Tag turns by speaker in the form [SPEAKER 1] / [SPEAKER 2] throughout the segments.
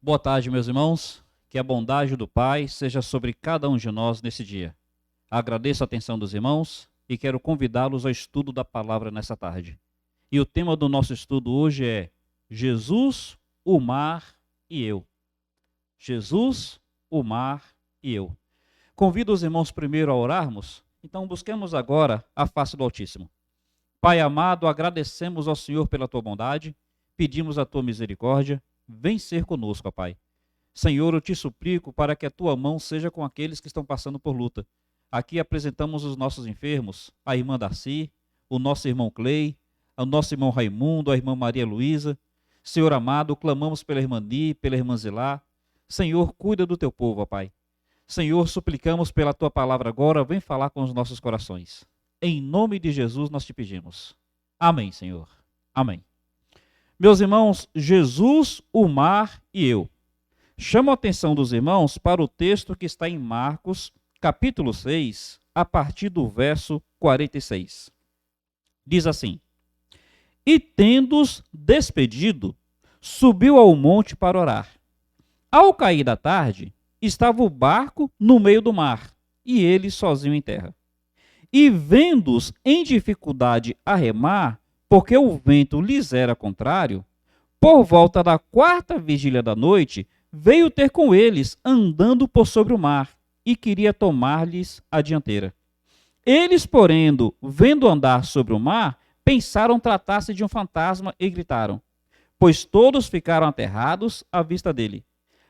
[SPEAKER 1] Boa tarde, meus irmãos. Que a bondade do Pai seja sobre cada um de nós nesse dia. Agradeço a atenção dos irmãos e quero convidá-los ao estudo da palavra nessa tarde. E o tema do nosso estudo hoje é Jesus, o mar e eu. Jesus, o mar e eu. Convido os irmãos primeiro a orarmos, então busquemos agora a face do Altíssimo. Pai amado, agradecemos ao Senhor pela tua bondade, pedimos a tua misericórdia, vem ser conosco, ó Pai. Senhor, eu te suplico para que a tua mão seja com aqueles que estão passando por luta. Aqui apresentamos os nossos enfermos, a irmã Darcy, o nosso irmão Clay, o nosso irmão Raimundo, a irmã Maria Luísa. Senhor amado, clamamos pela irmã Ni, pela irmã Zilá. Senhor, cuida do teu povo, ó Pai. Senhor, suplicamos pela tua palavra agora, vem falar com os nossos corações. Em nome de Jesus nós te pedimos. Amém, Senhor. Amém. Meus irmãos, Jesus, o mar e eu. Chamo a atenção dos irmãos para o texto que está em Marcos, capítulo 6, a partir do verso 46. Diz assim: E tendo-os despedido, subiu ao monte para orar. Ao cair da tarde, estava o barco no meio do mar, e ele sozinho em terra. E vendo-os em dificuldade a remar, porque o vento lhes era contrário, por volta da 4ª vigília da noite, veio ter com eles, andando por sobre o mar, e queria tomar-lhes a dianteira. Eles, porém, vendo andar sobre o mar, pensaram tratar-se de um fantasma e gritaram, pois todos ficaram aterrados à vista dele.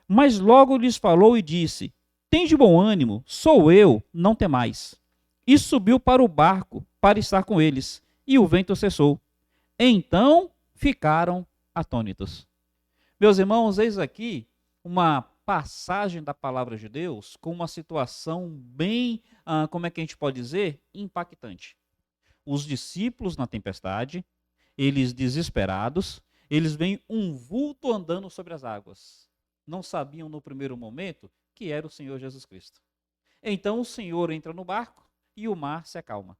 [SPEAKER 1] Mas logo lhes falou e disse, tende bom ânimo, sou eu, não temais. E subiu para o barco, para estar com eles, e o vento cessou. Então ficaram atônitos. Meus irmãos, eis aqui uma passagem da palavra de Deus com uma situação bem, como é que a gente pode dizer? Impactante. Os discípulos na tempestade, eles desesperados, eles veem um vulto andando sobre as águas. Não sabiam no primeiro momento que era o Senhor Jesus Cristo. Então o Senhor entra no barco e o mar se acalma.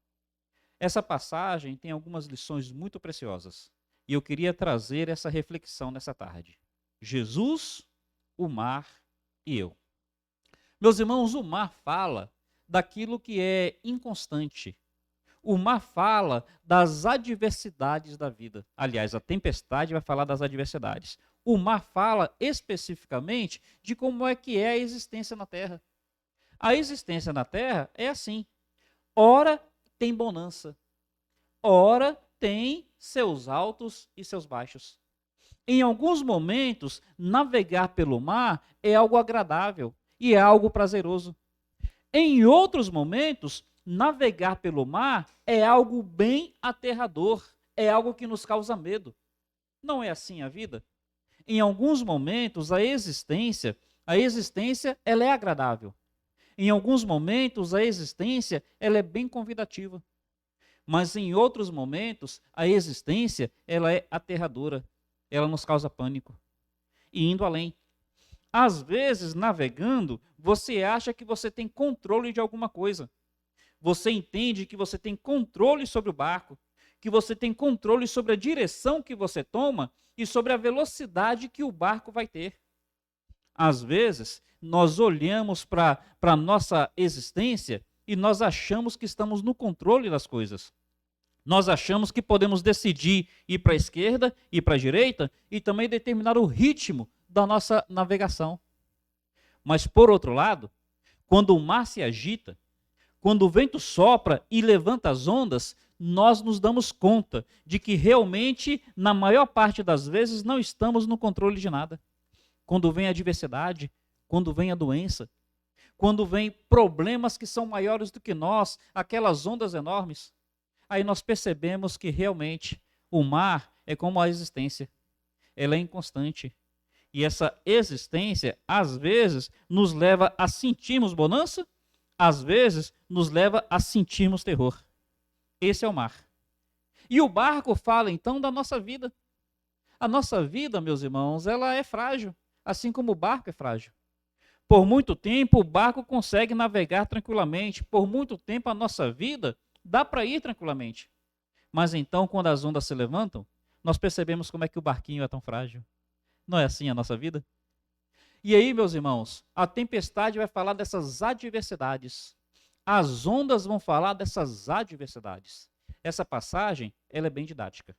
[SPEAKER 1] Essa passagem tem algumas lições muito preciosas e eu queria trazer essa reflexão nessa tarde. Jesus, o mar e eu. Meus irmãos, o mar fala daquilo que é inconstante. O mar fala das adversidades da vida. Aliás, a tempestade vai falar das adversidades. O mar fala especificamente de como é que é a existência na Terra. A existência na Terra é assim. Ora tem bonança, ora tem seus altos e seus baixos. Em alguns momentos, navegar pelo mar é algo agradável e é algo prazeroso. Em outros momentos, navegar pelo mar é algo bem aterrador, é algo que nos causa medo. Não é assim a vida? Em alguns momentos, a existência ela é agradável. Em alguns momentos, a existência ela é bem convidativa. Mas em outros momentos, a existência ela é aterradora. Ela nos causa pânico. E indo além. Às vezes, navegando, você acha que você tem controle de alguma coisa. Você entende que você tem controle sobre o barco, que você tem controle sobre a direção que você toma e sobre a velocidade que o barco vai ter. Às vezes, nós olhamos para a nossa existência e nós achamos que estamos no controle das coisas. Nós achamos que podemos decidir ir para a esquerda, ir para a direita e também determinar o ritmo da nossa navegação. Mas, por outro lado, quando o mar se agita, quando o vento sopra e levanta as ondas, nós nos damos conta de que realmente, na maior parte das vezes, não estamos no controle de nada. Quando vem a adversidade, quando vem a doença, quando vem problemas que são maiores do que nós, aquelas ondas enormes, aí nós percebemos que realmente o mar é como a existência. Ela é inconstante. E essa existência, às vezes, nos leva a sentirmos bonança, às vezes, nos leva a sentirmos terror. Esse é o mar. E o barco fala, então, da nossa vida. A nossa vida, meus irmãos, ela é frágil, assim como o barco é frágil. Por muito tempo, o barco consegue navegar tranquilamente. Por muito tempo, a nossa vida dá para ir tranquilamente. Mas então, quando as ondas se levantam, nós percebemos como é que o barquinho é tão frágil. Não é assim a nossa vida? E aí, meus irmãos, a tempestade vai falar dessas adversidades. As ondas vão falar dessas adversidades. Essa passagem, ela é bem didática.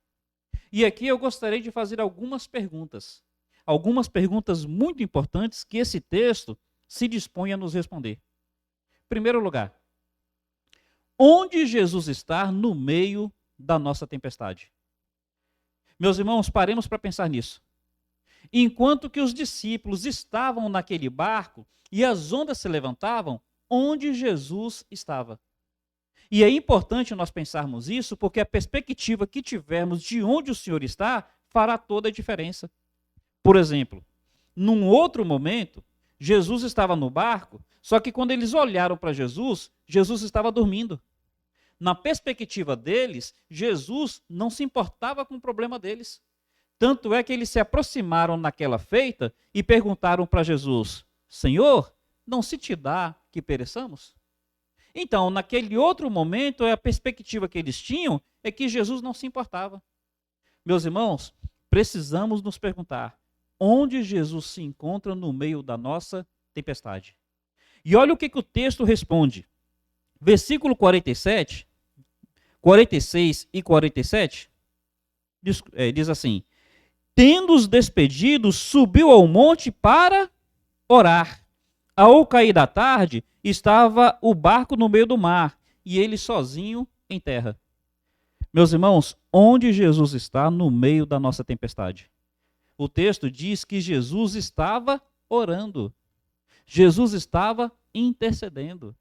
[SPEAKER 1] E aqui eu gostaria de fazer algumas perguntas muito importantes que esse texto se dispõe a nos responder. Em primeiro lugar, onde Jesus está no meio da nossa tempestade? Meus irmãos, paremos para pensar nisso. Enquanto que os discípulos estavam naquele barco e as ondas se levantavam, onde Jesus estava? E é importante nós pensarmos isso, porque a perspectiva que tivermos de onde o Senhor está fará toda a diferença. Por exemplo, num outro momento, Jesus estava no barco, só que quando eles olharam para Jesus, Jesus estava dormindo. Na perspectiva deles, Jesus não se importava com o problema deles. Tanto é que eles se aproximaram naquela feita e perguntaram para Jesus: Senhor, não se te dá que pereçamos? Então, naquele outro momento, a perspectiva que eles tinham é que Jesus não se importava. Meus irmãos, precisamos nos perguntar: onde Jesus se encontra no meio da nossa tempestade? E olha o que o texto responde. Versículo 47, 46 e 47, diz assim: tendo-os despedidos, subiu ao monte para orar. Ao cair da tarde, estava o barco no meio do mar, e ele sozinho em terra. Meus irmãos, onde Jesus está no meio da nossa tempestade? O texto diz que Jesus estava orando. Jesus estava intercedendo.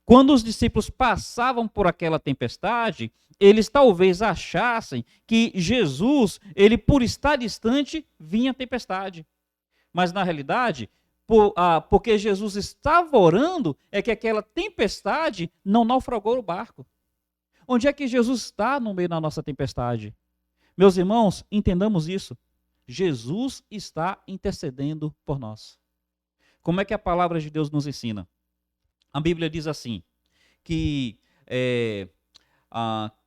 [SPEAKER 1] Quando os discípulos passavam por aquela tempestade, eles talvez achassem que Jesus, ele por estar distante, vinha a tempestade. Mas na realidade, porque Jesus estava orando, é que aquela tempestade não naufragou o barco. Onde é que Jesus está no meio da nossa tempestade? Meus irmãos, entendamos isso. Jesus está intercedendo por nós. Como é que a palavra de Deus nos ensina? A Bíblia diz assim, que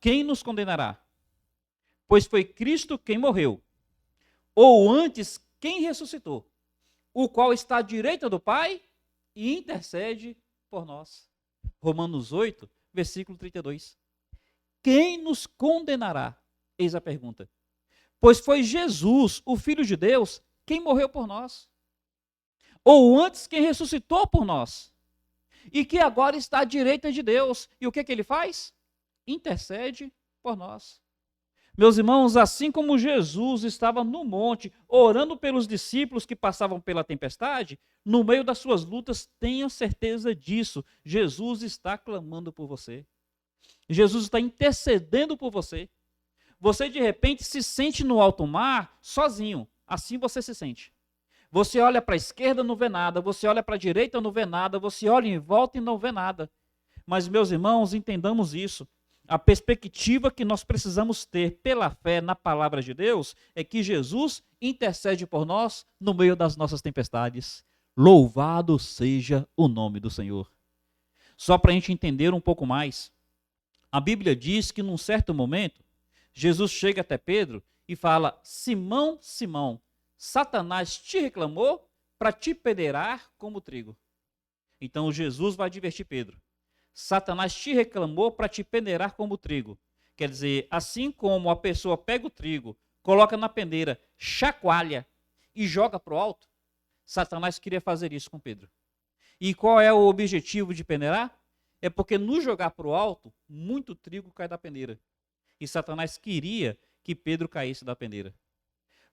[SPEAKER 1] quem nos condenará? Pois foi Cristo quem morreu, ou antes quem ressuscitou, o qual está à direita do Pai e intercede por nós. Romanos 8, versículo 32. Quem nos condenará? Eis a pergunta. Pois foi Jesus, o Filho de Deus, quem morreu por nós, ou antes quem ressuscitou por nós, e que agora está à direita de Deus. E o que ele faz? Intercede por nós. Meus irmãos, assim como Jesus estava no monte, orando pelos discípulos que passavam pela tempestade, no meio das suas lutas, tenha certeza disso, Jesus está clamando por você. Jesus está intercedendo por você. Você de repente se sente no alto mar sozinho, assim você se sente. Você olha para a esquerda, não vê nada. Você olha para a direita, não vê nada. Você olha em volta e não vê nada. Mas, meus irmãos, entendamos isso. A perspectiva que nós precisamos ter pela fé na palavra de Deus é que Jesus intercede por nós no meio das nossas tempestades. Louvado seja o nome do Senhor. Só para a gente entender um pouco mais, a Bíblia diz que num certo momento, Jesus chega até Pedro e fala: Simão, Simão, Satanás te reclamou para te peneirar como trigo. Então Jesus vai advertir Pedro. Satanás te reclamou para te peneirar como trigo. Quer dizer, assim como a pessoa pega o trigo, coloca na peneira, chacoalha e joga para o alto, Satanás queria fazer isso com Pedro. E qual é o objetivo de peneirar? É porque no jogar para o alto, muito trigo cai da peneira. E Satanás queria que Pedro caísse da peneira.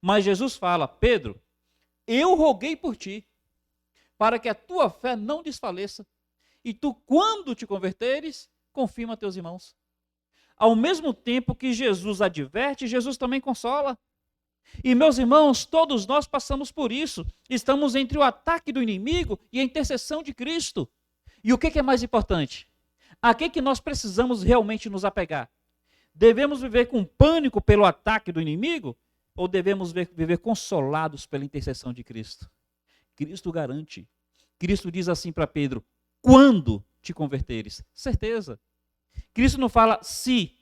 [SPEAKER 1] Mas Jesus fala: Pedro, eu roguei por ti, para que a tua fé não desfaleça. E tu, quando te converteres, confirma teus irmãos. Ao mesmo tempo que Jesus adverte, Jesus também consola. E, meus irmãos, todos nós passamos por isso. Estamos entre o ataque do inimigo e a intercessão de Cristo. E o que é mais importante? A que nós precisamos realmente nos apegar? Devemos viver com pânico pelo ataque do inimigo? Ou devemos viver consolados pela intercessão de Cristo? Cristo garante. Cristo diz assim para Pedro: quando te converteres? Certeza. Cristo não fala se,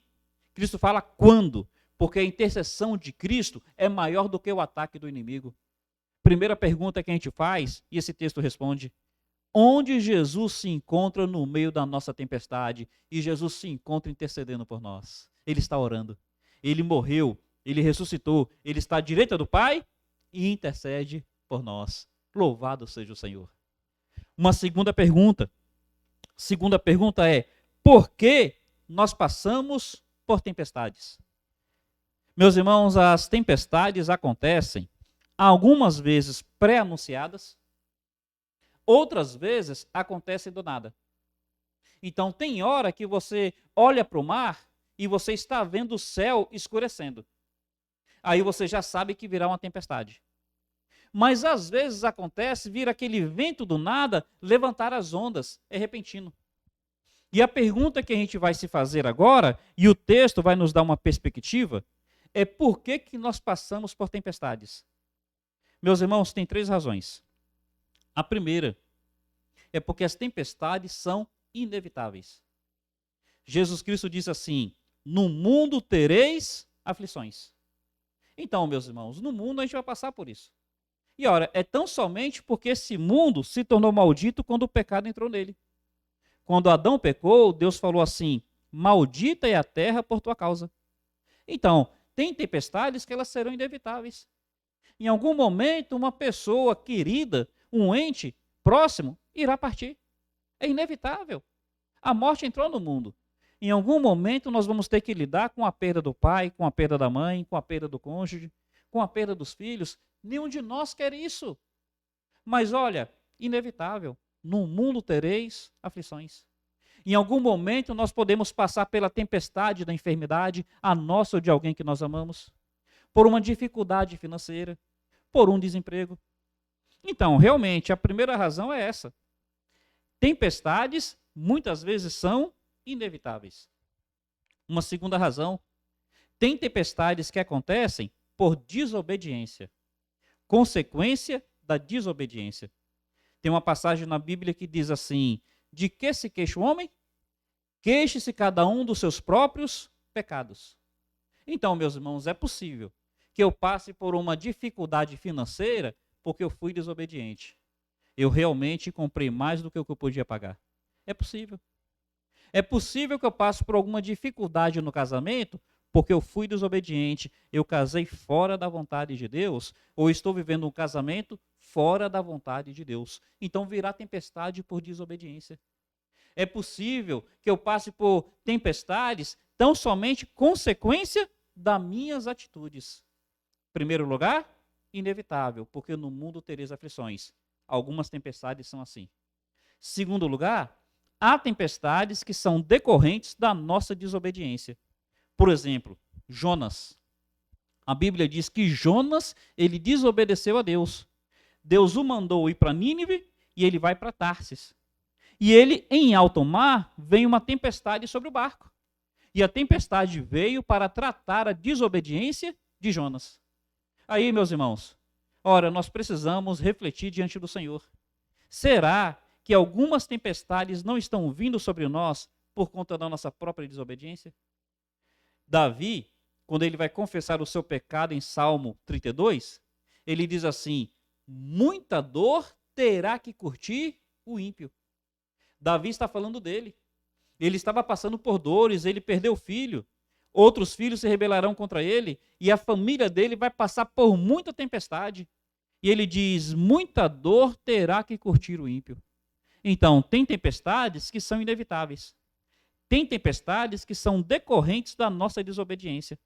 [SPEAKER 1] Cristo fala quando, porque a intercessão de Cristo é maior do que o ataque do inimigo. Primeira pergunta que a gente faz, e esse texto responde: onde Jesus se encontra no meio da nossa tempestade? E Jesus se encontra intercedendo por nós. Ele está orando. Ele morreu, ele ressuscitou, ele está à direita do Pai e intercede por nós. Louvado seja o Senhor. Uma segunda pergunta. Segunda pergunta é: por que nós passamos por tempestades? Meus irmãos, as tempestades acontecem algumas vezes pré-anunciadas, outras vezes acontecem do nada. Então tem hora que você olha para o mar e você está vendo o céu escurecendo. Aí você já sabe que virá uma tempestade. Mas às vezes acontece, vira aquele vento do nada, levantar as ondas, é repentino. E a pergunta que a gente vai se fazer agora, e o texto vai nos dar uma perspectiva, é por que nós passamos por tempestades? Meus irmãos, tem 3 razões. A primeira é porque as tempestades são inevitáveis. Jesus Cristo diz assim: no mundo tereis aflições. Então, meus irmãos, no mundo a gente vai passar por isso. E ora, é tão somente porque esse mundo se tornou maldito quando o pecado entrou nele. Quando Adão pecou, Deus falou assim: maldita é a terra por tua causa. Então, tem tempestades que elas serão inevitáveis. Em algum momento, uma pessoa querida, um ente próximo, irá partir. É inevitável. A morte entrou no mundo. Em algum momento, nós vamos ter que lidar com a perda do pai, com a perda da mãe, com a perda do cônjuge, com a perda dos filhos. Nenhum de nós quer isso. Mas olha, inevitável. No mundo tereis aflições. Em algum momento, nós podemos passar pela tempestade da enfermidade, a nossa ou de alguém que nós amamos, por uma dificuldade financeira, por um desemprego. Então, realmente, a primeira razão é essa. Tempestades, muitas vezes, são inevitáveis. Uma segunda razão, tem tempestades que acontecem por desobediência, consequência da desobediência. Tem uma passagem na Bíblia que diz assim: de que se queixa o homem? Queixe-se cada um dos seus próprios pecados. Então, meus irmãos, é possível que eu passe por uma dificuldade financeira porque eu fui desobediente. Eu realmente comprei mais do que eu podia pagar. É possível. É possível que eu passe por alguma dificuldade no casamento porque eu fui desobediente. Eu casei fora da vontade de Deus, ou estou vivendo um casamento fora da vontade de Deus. Então virá tempestade por desobediência. É possível que eu passe por tempestades tão somente consequência das minhas atitudes. Em primeiro lugar, inevitável, porque no mundo tereis aflições. Algumas tempestades são assim. Segundo lugar, há tempestades que são decorrentes da nossa desobediência. Por exemplo, Jonas. A Bíblia diz que Jonas, ele desobedeceu a Deus. Deus o mandou ir para Nínive e ele vai para Tarsis. E ele, em alto mar, vem uma tempestade sobre o barco. E a tempestade veio para tratar a desobediência de Jonas. Aí, meus irmãos, ora, nós precisamos refletir diante do Senhor. Será que algumas tempestades não estão vindo sobre nós por conta da nossa própria desobediência? Davi, quando ele vai confessar o seu pecado em Salmo 32, ele diz assim: muita dor terá que curtir o ímpio. Davi está falando dele. Ele estava passando por dores, ele perdeu o filho. Outros filhos se rebelarão contra ele e a família dele vai passar por muita tempestade. E ele diz: muita dor terá que curtir o ímpio. Então, tem tempestades que são inevitáveis. Tem tempestades que são decorrentes da nossa desobediência.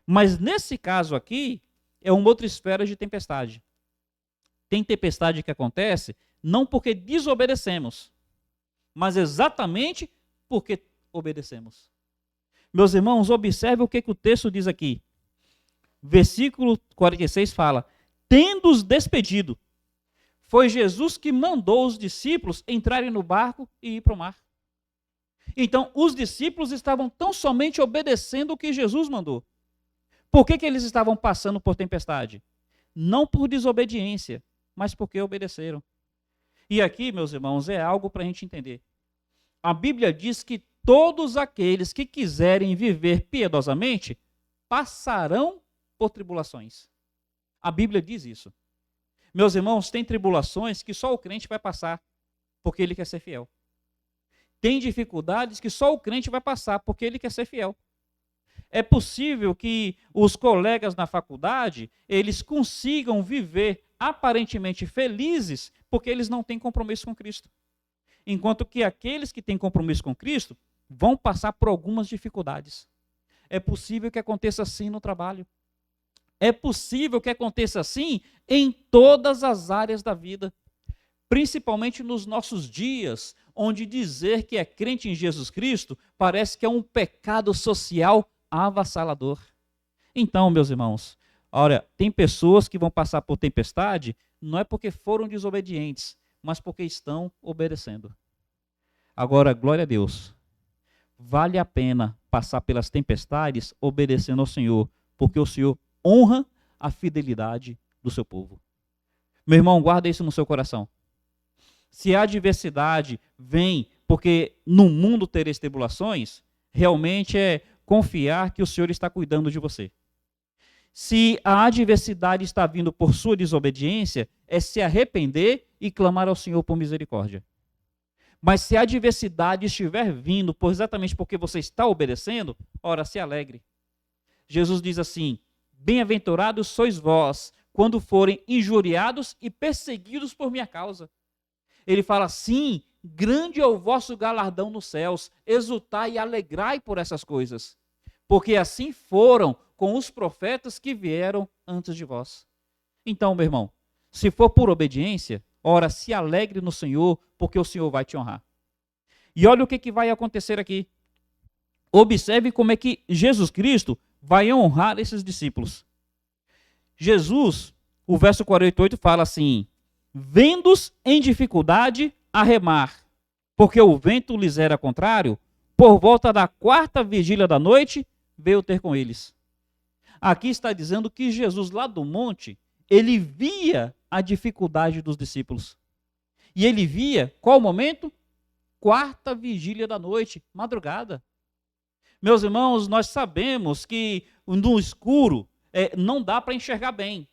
[SPEAKER 1] Mas nesse caso aqui, é uma outra esfera de tempestade. Tem tempestade que acontece não porque desobedecemos, mas exatamente porque obedecemos. Meus irmãos, observe o que o texto diz aqui. Versículo 46 fala: tendo-os despedido, foi Jesus que mandou os discípulos entrarem no barco e ir para o mar. Então, os discípulos estavam tão somente obedecendo o que Jesus mandou. Por que eles estavam passando por tempestade? Não por desobediência, mas porque obedeceram. E aqui, meus irmãos, é algo para a gente entender. A Bíblia diz que todos aqueles que quiserem viver piedosamente passarão por tribulações. A Bíblia diz isso. Meus irmãos, tem tribulações que só o crente vai passar, porque ele quer ser fiel. Tem dificuldades que só o crente vai passar, porque ele quer ser fiel. É possível que os colegas na faculdade, eles consigam viver aparentemente felizes, porque eles não têm compromisso com Cristo. Enquanto que aqueles que têm compromisso com Cristo vão passar por algumas dificuldades. É possível que aconteça assim no trabalho. É possível que aconteça assim em todas as áreas da vida. Principalmente nos nossos dias, onde dizer que é crente em Jesus Cristo parece que é um pecado social avassalador. Então, meus irmãos, olha, tem pessoas que vão passar por tempestade, não é porque foram desobedientes, mas porque estão obedecendo. Agora, glória a Deus, vale a pena passar pelas tempestades obedecendo ao Senhor, porque o Senhor honra a fidelidade do seu povo. Meu irmão, guarda isso no seu coração. Se a adversidade vem porque no mundo tereis tribulações, realmente é confiar que o Senhor está cuidando de você. Se a adversidade está vindo por sua desobediência, é se arrepender e clamar ao Senhor por misericórdia. Mas se a adversidade estiver vindo exatamente porque você está obedecendo, ora, se alegre. Jesus diz assim: bem-aventurados sois vós, quando forem injuriados e perseguidos por minha causa. Ele fala, sim, grande é o vosso galardão nos céus, exultai e alegrai por essas coisas, porque assim foram com os profetas que vieram antes de vós. Então, meu irmão, se for por obediência, ora, se alegre no Senhor, porque o Senhor vai te honrar. E olha o que vai acontecer aqui. Observe como é que Jesus Cristo vai honrar esses discípulos. Jesus, o verso 48 fala assim: vendo-os em dificuldade a remar, porque o vento lhes era contrário, por volta da 4ª vigília da noite, veio ter com eles. Aqui está dizendo que Jesus, lá do monte, ele via a dificuldade dos discípulos. E ele via, qual momento? 4ª vigília da noite, madrugada. Meus irmãos, nós sabemos que no escuro não dá para enxergar bem,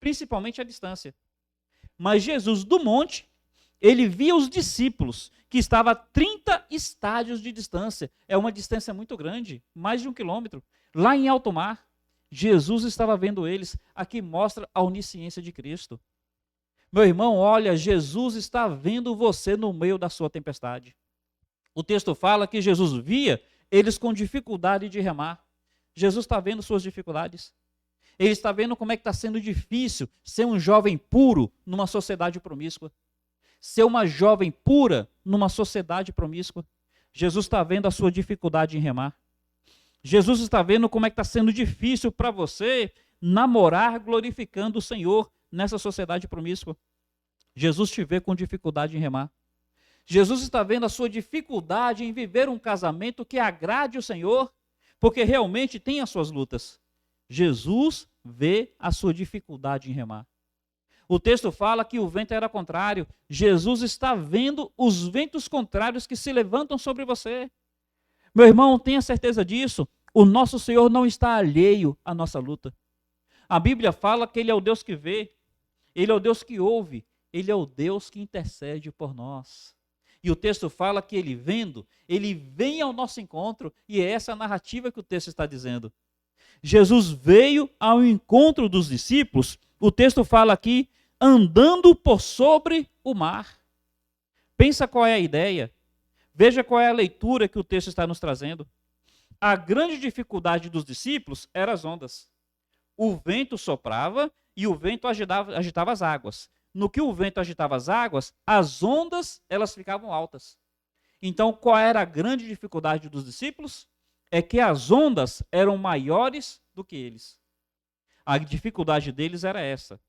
[SPEAKER 1] principalmente à distância. Mas Jesus do monte, ele via os discípulos, que estavam a 30 estádios de distância. É uma distância muito grande, mais de 1 quilômetro. Lá em alto mar, Jesus estava vendo eles. Aqui mostra a onisciência de Cristo. Meu irmão, olha, Jesus está vendo você no meio da sua tempestade. O texto fala que Jesus via eles com dificuldade de remar. Jesus está vendo suas dificuldades. Ele está vendo como é que está sendo difícil ser um jovem puro numa sociedade promíscua. Ser uma jovem pura numa sociedade promíscua. Jesus está vendo a sua dificuldade em remar. Jesus está vendo como é que está sendo difícil para você namorar glorificando o Senhor nessa sociedade promíscua. Jesus te vê com dificuldade em remar. Jesus está vendo a sua dificuldade em viver um casamento que agrade o Senhor, porque realmente tem as suas lutas. Jesus vê a sua dificuldade em remar. O texto fala que o vento era contrário. Jesus está vendo os ventos contrários que se levantam sobre você. Meu irmão, tenha certeza disso. O nosso Senhor não está alheio à nossa luta. A Bíblia fala que Ele é o Deus que vê, Ele é o Deus que ouve, Ele é o Deus que intercede por nós. E o texto fala que Ele vendo, Ele vem ao nosso encontro, e é essa a narrativa que o texto está dizendo. Jesus veio ao encontro dos discípulos, o texto fala aqui, andando por sobre o mar. Pensa qual é a ideia. Veja qual é a leitura que o texto está nos trazendo. A grande dificuldade dos discípulos eram as ondas. O vento soprava e o vento agitava as águas. No que o vento agitava as águas, as ondas elas ficavam altas. Então, qual era a grande dificuldade dos discípulos? É que as ondas eram maiores do que eles. A dificuldade deles era essa.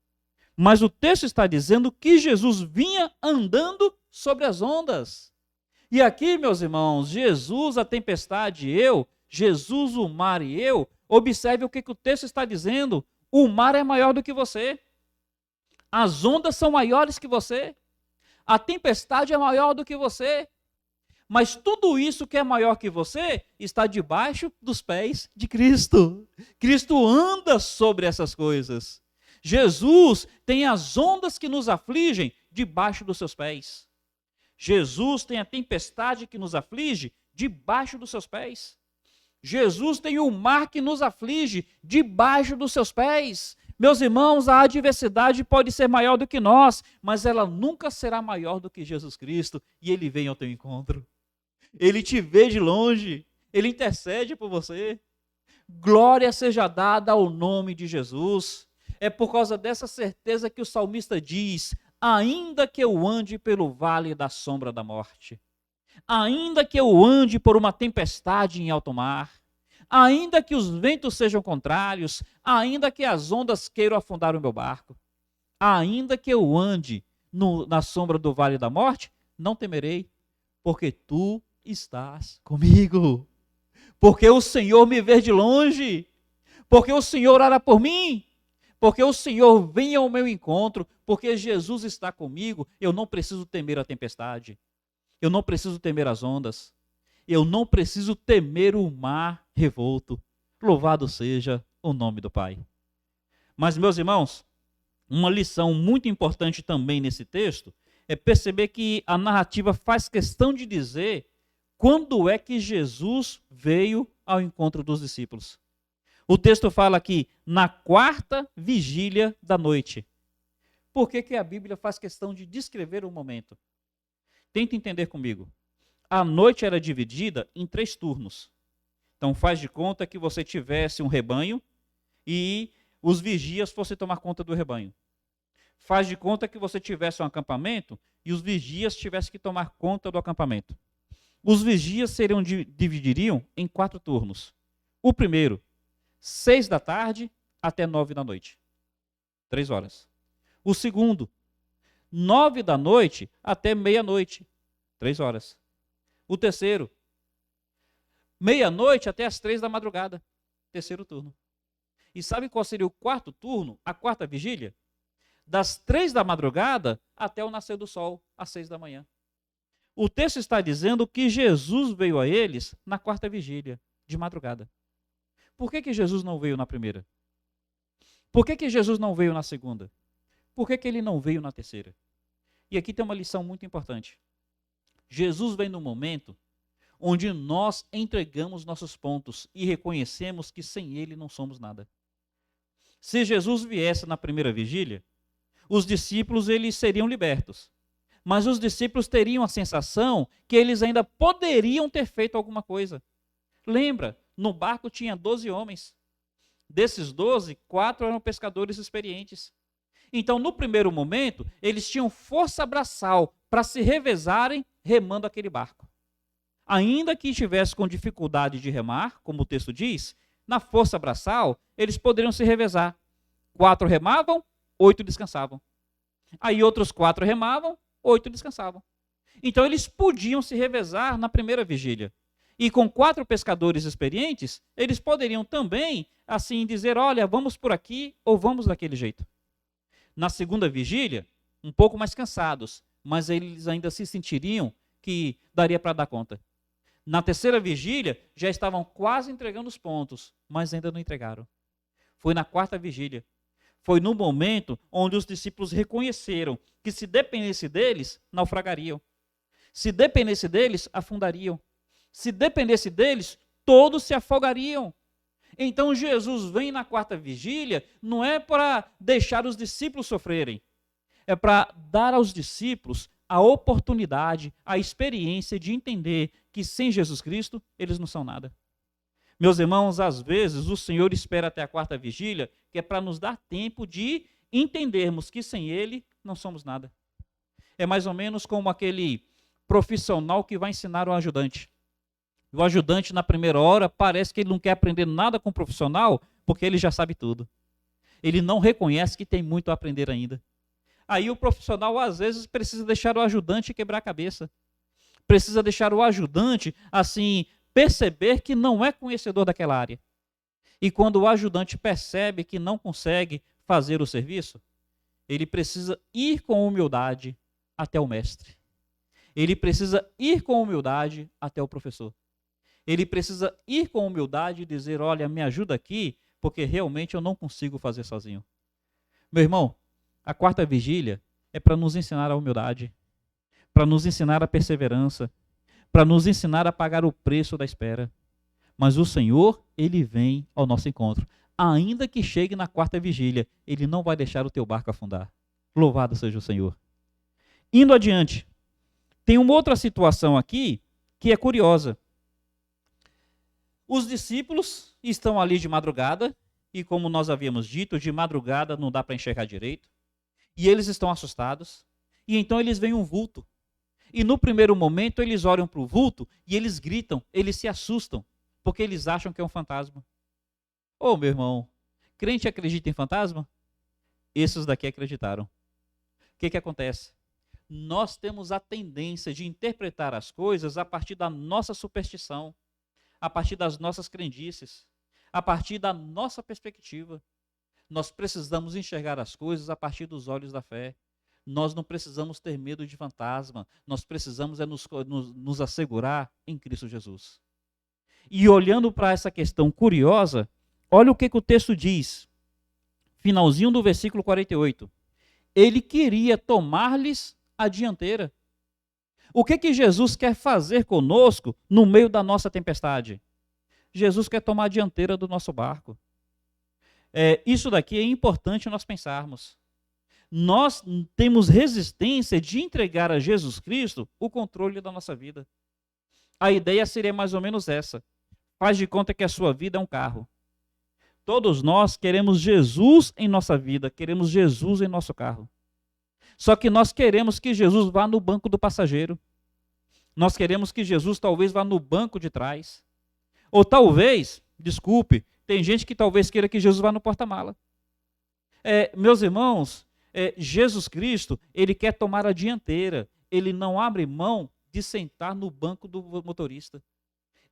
[SPEAKER 1] Mas o texto está dizendo que Jesus vinha andando sobre as ondas. E aqui, meus irmãos, Jesus, a tempestade, Jesus, o mar e eu, observe o que o texto está dizendo. O mar é maior do que você. As ondas são maiores que você. A tempestade é maior do que você. Mas tudo isso que é maior que você está debaixo dos pés de Cristo. Cristo anda sobre essas coisas. Jesus tem as ondas que nos afligem debaixo dos seus pés. Jesus tem a tempestade que nos aflige debaixo dos seus pés. Jesus tem o mar que nos aflige debaixo dos seus pés. Meus irmãos, a adversidade pode ser maior do que nós, mas ela nunca será maior do que Jesus Cristo, e Ele vem ao teu encontro. Ele te vê de longe, Ele intercede por você. Glória seja dada ao nome de Jesus. É por causa dessa certeza que o salmista diz: ainda que eu ande pelo vale da sombra da morte, ainda que eu ande por uma tempestade em alto mar, ainda que os ventos sejam contrários, ainda que as ondas queiram afundar o meu barco, ainda que eu ande na sombra do vale da morte, não temerei, porque tu estás comigo. Porque o Senhor me vê de longe, porque o Senhor ora por mim, porque o Senhor vem ao meu encontro, porque Jesus está comigo, eu não preciso temer a tempestade, eu não preciso temer as ondas, eu não preciso temer o mar revolto. Louvado seja o nome do Pai. Mas, meus irmãos, uma lição muito importante também nesse texto é perceber que a narrativa faz questão de dizer quando é que Jesus veio ao encontro dos discípulos. O texto fala aqui, na quarta vigília da noite. Por que que a Bíblia faz questão de descrever o momento? Tenta entender comigo. A noite era dividida em 3 turnos. Então faz de conta que você tivesse um rebanho e os vigias fossem tomar conta do rebanho. Faz de conta que você tivesse um acampamento e os vigias tivessem que tomar conta do acampamento. Os vigias dividiriam em 4 turnos. O primeiro, 6 da tarde até 9 da noite. 3 horas. O segundo, 9 da noite até meia-noite. 3 horas. O terceiro, meia-noite até as 3 da madrugada. Terceiro turno. E sabe qual seria o quarto turno, a quarta vigília? Das 3 da madrugada até o nascer do sol, às 6 da manhã. O texto está dizendo que Jesus veio a eles na quarta vigília, de madrugada. Por que que Jesus não veio na primeira? Por que que Jesus não veio na segunda? Por que que ele não veio na terceira? E aqui tem uma lição muito importante. Jesus vem no momento onde nós entregamos nossos pontos e reconhecemos que sem ele não somos nada. Se Jesus viesse na primeira vigília, os discípulos eles seriam libertos. Mas os discípulos teriam a sensação que eles ainda poderiam ter feito alguma coisa. Lembra, no barco tinha 12 homens. Desses 12, 4 eram pescadores experientes. Então, no primeiro momento, eles tinham força braçal para se revezarem remando aquele barco. Ainda que estivesse com dificuldade de remar, como o texto diz, na força braçal, eles poderiam se revezar. 4 remavam, 8 descansavam. Aí outros 4 remavam, 8 descansavam. Então eles podiam se revezar na primeira vigília. E com 4 pescadores experientes, eles poderiam também, assim, dizer, olha, vamos por aqui ou vamos daquele jeito. Na segunda vigília, um pouco mais cansados, mas eles ainda se sentiriam que daria para dar conta. Na terceira vigília, já estavam quase entregando os pontos, mas ainda não entregaram. Foi na quarta vigília. Foi no momento onde os discípulos reconheceram que se dependesse deles, naufragariam. Se dependesse deles, afundariam. Se dependesse deles, todos se afogariam. Então Jesus vem na quarta vigília, não é para deixar os discípulos sofrerem, é para dar aos discípulos a oportunidade, a experiência de entender que sem Jesus Cristo, eles não são nada. Meus irmãos, às vezes o Senhor espera até a quarta vigília, que é para nos dar tempo de entendermos que sem Ele não somos nada. É mais ou menos como aquele profissional que vai ensinar o ajudante. O ajudante, na primeira hora, parece que ele não quer aprender nada com o profissional, porque ele já sabe tudo. Ele não reconhece que tem muito a aprender ainda. Aí o profissional, às vezes, precisa deixar o ajudante quebrar a cabeça. Precisa deixar o ajudante, assim, perceber que não é conhecedor daquela área. E quando o ajudante percebe que não consegue fazer o serviço, ele precisa ir com humildade até o mestre. Ele precisa ir com humildade até o professor. Ele precisa ir com humildade e dizer, olha, me ajuda aqui, porque realmente eu não consigo fazer sozinho. Meu irmão, a quarta vigília é para nos ensinar a humildade, para nos ensinar a perseverança, para nos ensinar a pagar o preço da espera. Mas o Senhor, ele vem ao nosso encontro. Ainda que chegue na quarta vigília, ele não vai deixar o teu barco afundar. Louvado seja o Senhor. Indo adiante, tem uma outra situação aqui que é curiosa. Os discípulos estão ali de madrugada, e como nós havíamos dito, de madrugada não dá para enxergar direito, e eles estão assustados, e então eles veem um vulto. E no primeiro momento eles olham para o vulto e eles gritam, eles se assustam, porque eles acham que é um fantasma. Ô, meu irmão, crente acredita em fantasma? Esses daqui acreditaram. O que acontece? Nós temos a tendência de interpretar as coisas a partir da nossa superstição, a partir das nossas crendices, a partir da nossa perspectiva. Nós precisamos enxergar as coisas a partir dos olhos da fé. Nós não precisamos ter medo de fantasma, nós precisamos nos assegurar em Cristo Jesus. E olhando para essa questão curiosa, olha o que o texto diz, finalzinho do versículo 48. Ele queria tomar-lhes a dianteira. O que Jesus quer fazer conosco no meio da nossa tempestade? Jesus quer tomar a dianteira do nosso barco. Isso daqui é importante nós pensarmos. Nós temos resistência de entregar a Jesus Cristo o controle da nossa vida. A ideia seria mais ou menos essa. Faz de conta que a sua vida é um carro. Todos nós queremos Jesus em nossa vida, queremos Jesus em nosso carro. Só que nós queremos que Jesus vá no banco do passageiro. Nós queremos que Jesus talvez vá no banco de trás. Ou talvez, desculpe, tem gente que talvez queira que Jesus vá no porta-mala. Meus irmãos, Jesus Cristo, ele quer tomar a dianteira. Ele não abre mão de sentar no banco do motorista.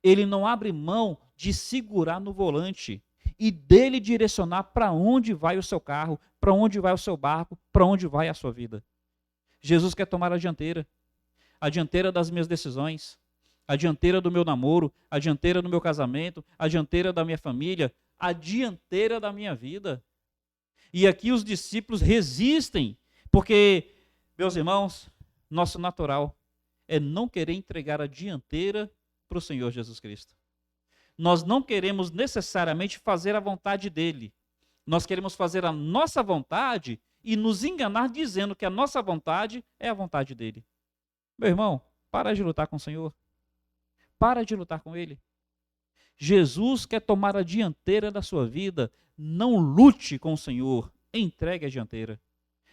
[SPEAKER 1] Ele não abre mão de segurar no volante e dele direcionar para onde vai o seu carro, para onde vai o seu barco, para onde vai a sua vida. Jesus quer tomar a dianteira das minhas decisões, a dianteira do meu namoro, a dianteira do meu casamento, a dianteira da minha família, a dianteira da minha vida. E aqui os discípulos resistem, porque, meus irmãos, nosso natural é não querer entregar a dianteira para o Senhor Jesus Cristo. Nós não queremos necessariamente fazer a vontade dele. Nós queremos fazer a nossa vontade e nos enganar dizendo que a nossa vontade é a vontade dele. Meu irmão, para de lutar com o Senhor. Para de lutar com ele. Jesus quer tomar a dianteira da sua vida. Não lute com o Senhor. Entregue a dianteira.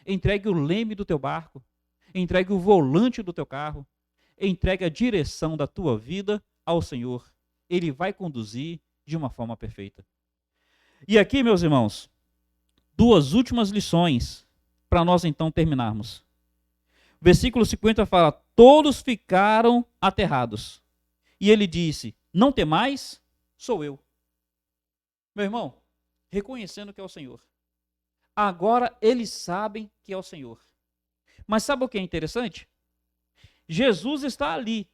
[SPEAKER 1] Entregue o leme do teu barco. Entregue o volante do teu carro. Entregue a direção da tua vida ao Senhor. Ele vai conduzir de uma forma perfeita. E aqui, meus irmãos, duas últimas lições para nós então terminarmos. Versículo 50 fala: todos ficaram aterrados. E ele disse: não temais, sou eu. Meu irmão, reconhecendo que é o Senhor. Agora eles sabem que é o Senhor. Mas sabe o que é interessante? Jesus está ali,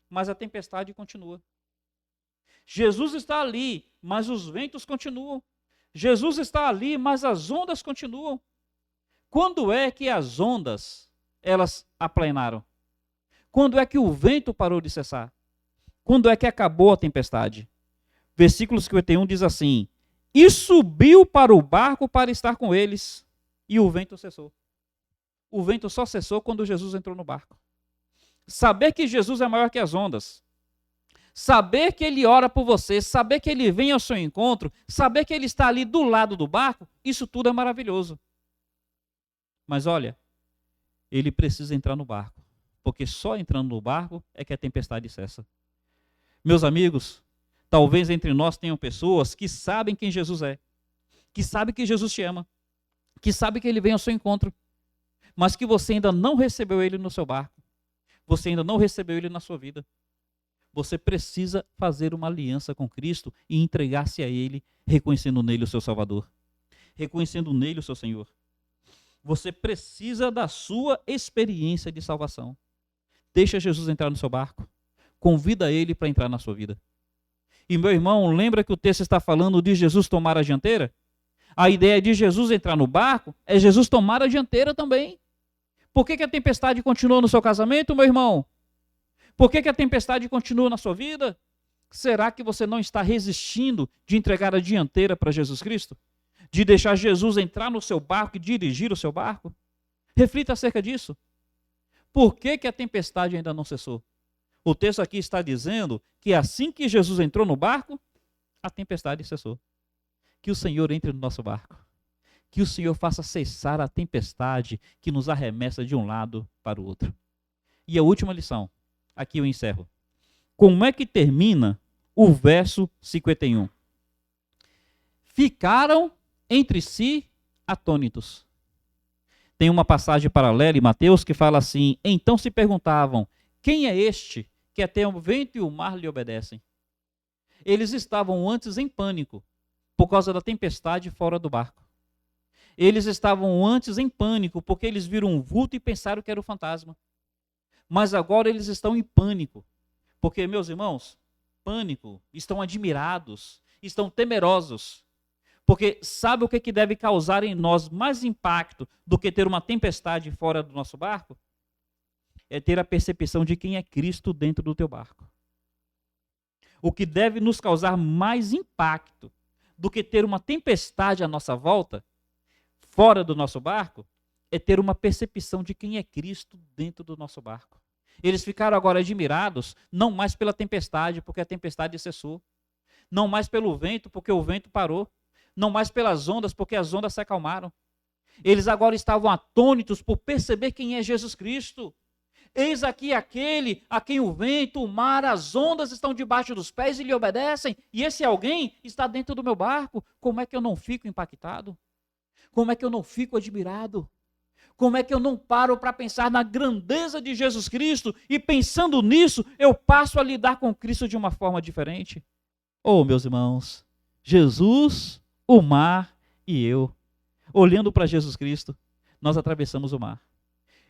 [SPEAKER 1] mas a tempestade continua. Jesus está ali, mas os ventos continuam. Jesus está ali, mas as ondas continuam. Quando é que as ondas, elas aplainaram? Quando é que o vento parou de cessar? Quando é que acabou a tempestade? Versículo 51 diz assim: e subiu para o barco para estar com eles, e o vento cessou. O vento só cessou quando Jesus entrou no barco. Saber que Jesus é maior que as ondas, saber que ele ora por você, saber que ele vem ao seu encontro, saber que ele está ali do lado do barco, isso tudo é maravilhoso. Mas olha, ele precisa entrar no barco, porque só entrando no barco é que a tempestade cessa. Meus amigos, talvez entre nós tenham pessoas que sabem quem Jesus é, que sabem que Jesus te ama, que sabem que ele vem ao seu encontro, mas que você ainda não recebeu ele no seu barco, você ainda não recebeu ele na sua vida. Você precisa fazer uma aliança com Cristo e entregar-se a ele, reconhecendo nele o seu Salvador, reconhecendo nele o seu Senhor. Você precisa da sua experiência de salvação. Deixa Jesus entrar no seu barco. Convida ele para entrar na sua vida. E meu irmão, lembra que o texto está falando de Jesus tomar a dianteira? A ideia de Jesus entrar no barco é Jesus tomar a dianteira também. Por que a tempestade continua no seu casamento, meu irmão? Por que a tempestade continua na sua vida? Será que você não está resistindo de entregar a dianteira para Jesus Cristo? De deixar Jesus entrar no seu barco e dirigir o seu barco? Reflita acerca disso. Por que a tempestade ainda não cessou? O texto aqui está dizendo que assim que Jesus entrou no barco, a tempestade cessou. Que o Senhor entre no nosso barco. Que o Senhor faça cessar a tempestade que nos arremessa de um lado para o outro. E a última lição, aqui eu encerro. Como é que termina o verso 51? Ficaram entre si atônitos. Tem uma passagem paralela em Mateus que fala assim: então se perguntavam, quem é este que até o vento e o mar lhe obedecem? Eles estavam antes em pânico por causa da tempestade fora do barco. Eles estavam antes em pânico porque eles viram um vulto e pensaram que era o fantasma. Mas agora eles estão em pânico. Porque, meus irmãos, pânico, estão admirados, estão temerosos. Porque sabe o que deve causar em nós mais impacto do que ter uma tempestade fora do nosso barco? É ter a percepção de quem é Cristo dentro do teu barco. O que deve nos causar mais impacto do que ter uma tempestade à nossa volta, fora do nosso barco, é ter uma percepção de quem é Cristo dentro do nosso barco. Eles ficaram agora admirados, não mais pela tempestade, porque a tempestade cessou. Não mais pelo vento, porque o vento parou. Não mais pelas ondas, porque as ondas se acalmaram. Eles agora estavam atônitos por perceber quem é Jesus Cristo. Eis aqui aquele a quem o vento, o mar, as ondas estão debaixo dos pés e lhe obedecem. E esse alguém está dentro do meu barco. Como é que eu não fico impactado? Como é que eu não fico admirado? Como é que eu não paro para pensar na grandeza de Jesus Cristo e pensando nisso, eu passo a lidar com Cristo de uma forma diferente? Oh, meus irmãos, Jesus, o mar e eu, olhando para Jesus Cristo, nós atravessamos o mar.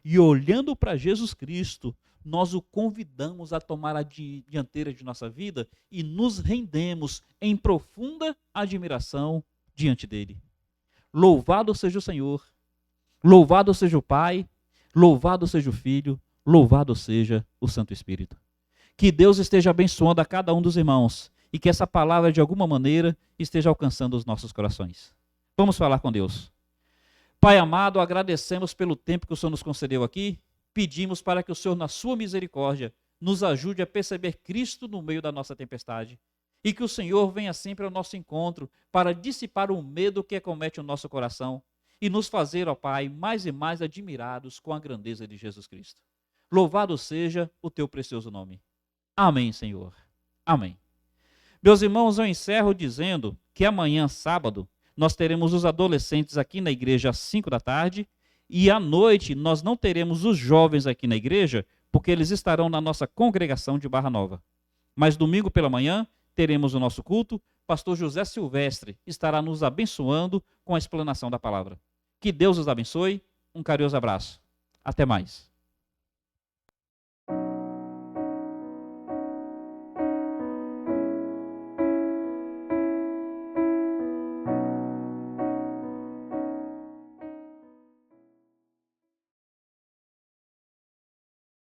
[SPEAKER 1] E olhando para Jesus Cristo, nós o convidamos a tomar a dianteira de nossa vida e nos rendemos em profunda admiração diante dele. Louvado seja o Senhor, louvado seja o Pai, louvado seja o Filho, louvado seja o Santo Espírito. Que Deus esteja abençoando a cada um dos irmãos e que essa palavra, de alguma maneira, esteja alcançando os nossos corações. Vamos falar com Deus. Pai amado, agradecemos pelo tempo que o Senhor nos concedeu aqui, pedimos para que o Senhor, na sua misericórdia, nos ajude a perceber Cristo no meio da nossa tempestade e que o Senhor venha sempre ao nosso encontro para dissipar o medo que acomete o nosso coração e nos fazer, ó Pai, mais e mais admirados com a grandeza de Jesus Cristo. Louvado seja o teu precioso nome. Amém, Senhor. Amém. Meus irmãos, eu encerro dizendo que amanhã, sábado, nós teremos os adolescentes aqui na igreja às 5 da tarde e à noite nós não teremos os jovens aqui na igreja porque eles estarão na nossa congregação de Barra Nova. Mas domingo pela manhã teremos o nosso culto, pastor José Silvestre estará nos abençoando com a explanação da palavra. Que Deus os abençoe, um carinhoso abraço. Até mais.